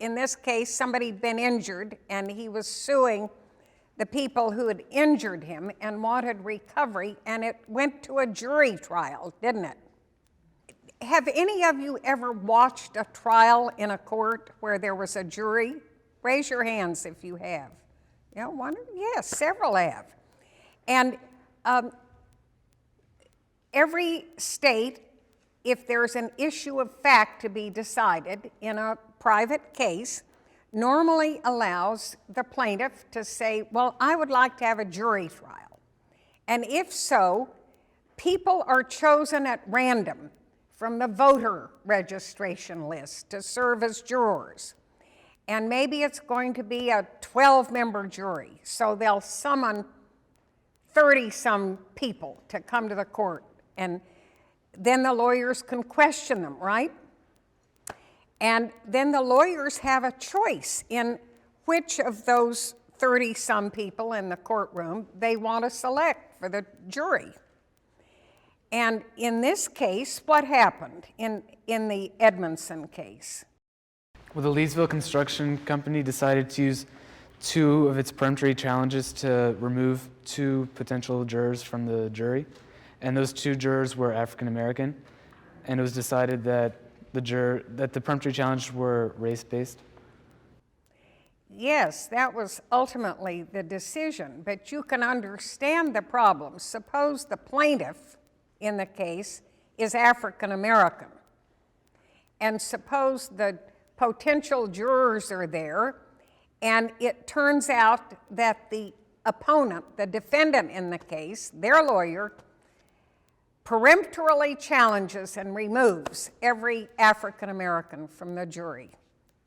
in this case, somebody had been injured, and he was suing the people who had injured him and wanted recovery, and it went to a jury trial, didn't it? Have any of you ever watched a trial in a court where there was a jury? Raise your hands if you have. Yeah, one, yes, several have. And every state, if there's an issue of fact to be decided in a private case, normally allows the plaintiff to say, well, I would like to have a jury trial. And if so, people are chosen at random from the voter registration list to serve as jurors. And maybe it's going to be a 12-member jury, so they'll summon 30-some people to come to the court, and then the lawyers can question them, right? And then the lawyers have a choice in which of those 30-some people in the courtroom they want to select for the jury. And in this case, what happened in the Edmondson case? Well, the Leesville Construction Company decided to use 2 of its peremptory challenges to remove 2 potential jurors from the jury. And those 2 jurors were African American. And it was decided that the peremptory challenges were race-based. Yes, that was ultimately the decision, but you can understand the problem. Suppose the plaintiff in the case is African American, and suppose the potential jurors are there, and it turns out that the opponent, the defendant in the case, their lawyer, peremptorily challenges and removes every African American from the jury,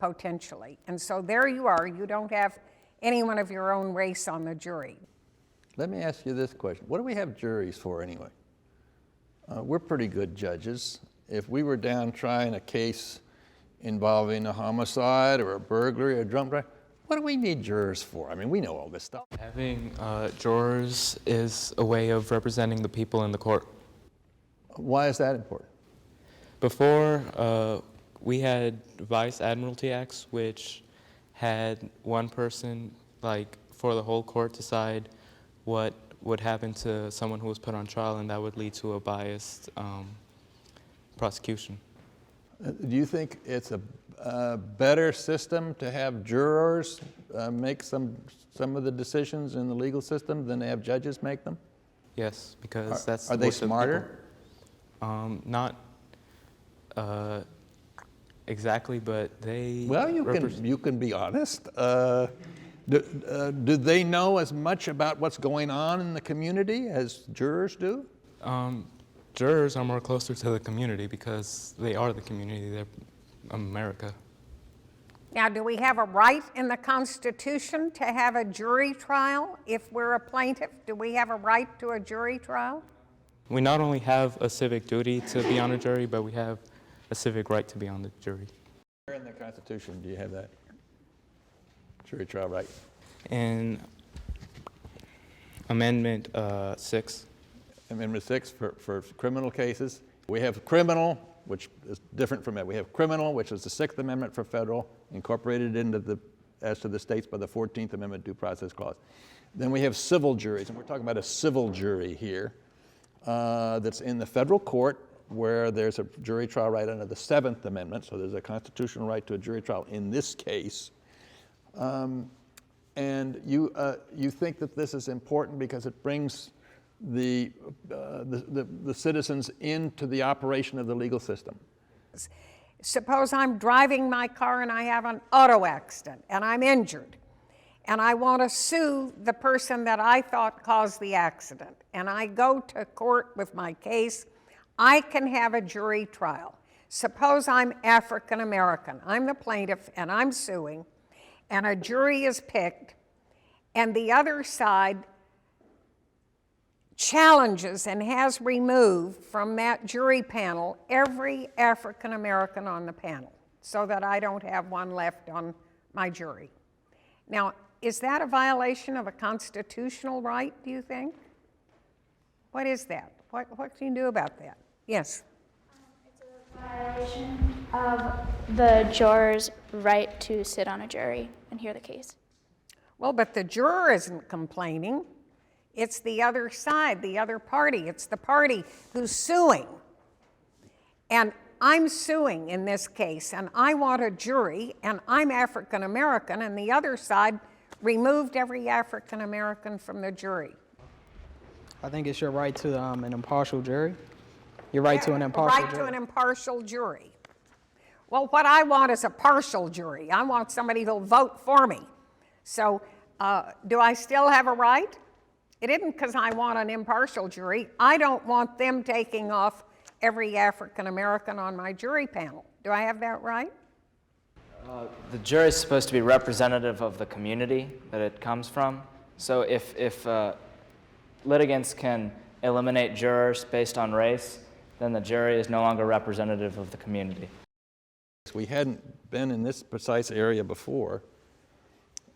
potentially. And so there you are, you don't have anyone of your own race on the jury. Let me ask you this question. What do we have juries for anyway? We're pretty good judges. If we were down trying a case involving a homicide or a burglary or a drunk drive, what do we need jurors for? I mean, we know all this stuff. Having jurors is a way of representing the people in the court. Why is that important? Before, we had Vice Admiralty Acts, which had one person, like, for the whole court decide what would happen to someone who was put on trial, and that would lead to a biased prosecution. Do you think it's a better system to have jurors make some of the decisions in the legal system than to have judges make them? Yes, because that's Are they smarter? Not exactly, but they. Well, you can be honest. Do they know as much about what's going on in the community as jurors do? Jurors are more closer to the community because they are the community. They're America. Now, do we have a right in the Constitution to have a jury trial if we're a plaintiff? Do we have a right to a jury trial? We not only have a civic duty to be on a jury, but we have a civic right to be on the jury. Where in the Constitution do you have that jury trial right? In Amendment 6. Amendment 6 for criminal cases. We have criminal, which is different from that. We have criminal, which is the 6th Amendment for federal, incorporated into as to the states by the 14th Amendment Due Process Clause. Then we have civil juries, and we're talking about a civil jury here that's in the federal court where there's a jury trial right under the 7th Amendment, so there's a constitutional right to a jury trial in this case. And you think that this is important because it brings the citizens into the operation of the legal system. Suppose I'm driving my car and I have an auto accident and I'm injured, and I want to sue the person that I thought caused the accident, and I go to court with my case. I can have a jury trial. Suppose I'm African American, I'm the plaintiff and I'm suing, and a jury is picked, and the other side challenges and has removed from that jury panel every African American on the panel so that I don't have one left on my jury. Now, is that a violation of a constitutional right, do you think? What is that? What can you do about that? Yes? It's a violation Of the juror's right to sit on a jury and hear the case. Well, but the juror isn't complaining. It's the other side, the other party. It's the party who's suing. And I'm suing in this case, and I want a jury, and I'm African American, and the other side removed every African American from the jury. I think it's your right to an impartial jury. Your right to an impartial Right jury. to an impartial jury. Well, what I want is a partial jury. I want somebody who'll vote for me. So do I still have a right? It isn't because I want an impartial jury. I don't want them taking off every African American on my jury panel. Do I have that right? The jury is supposed to be representative of the community that it comes from. So if litigants can eliminate jurors based on race, then the jury is no longer representative of the community. We hadn't been in this precise area before,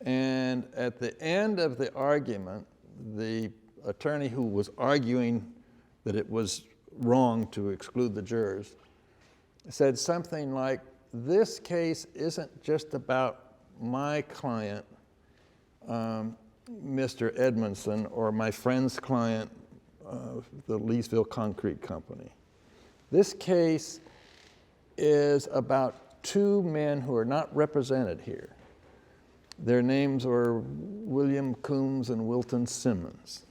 and at the end of the argument, the attorney who was arguing that it was wrong to exclude the jurors said something like, this case isn't just about my client, Mr. Edmondson, or my friend's client, the Leesville Concrete Company. This case is about two men who are not represented here. Their names are William Coombs and Wilton Simmons.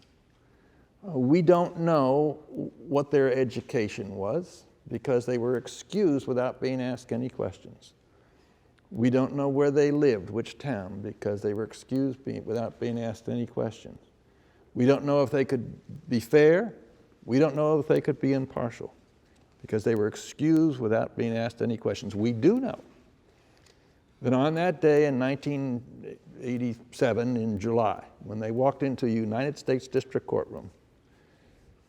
We don't know what their education was because they were excused without being asked any questions. We don't know where they lived, which town, because they were excused without being asked any questions. We don't know if they could be fair. We don't know if they could be impartial because they were excused without being asked any questions. We do know that on that day in 1987, in July, when they walked into a United States District Courtroom,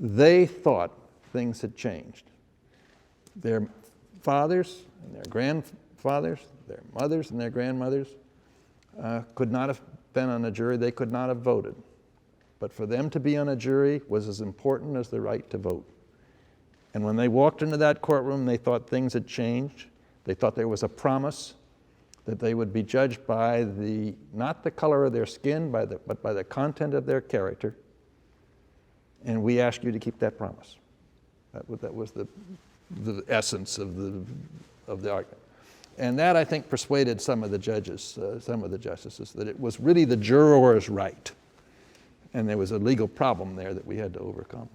they thought things had changed. Their fathers and their grandfathers, their mothers and their grandmothers could not have been on a jury. They could not have voted. But for them to be on a jury was as important as the right to vote. And when they walked into that courtroom, they thought things had changed. They thought there was a promise that they would be judged by not the color of their skin, but by the content of their character. And we ask you to keep that promise. That was the essence of the argument. And that, I think, persuaded some of the judges, some of the justices, that it was really the juror's right. And there was a legal problem there that we had to overcome.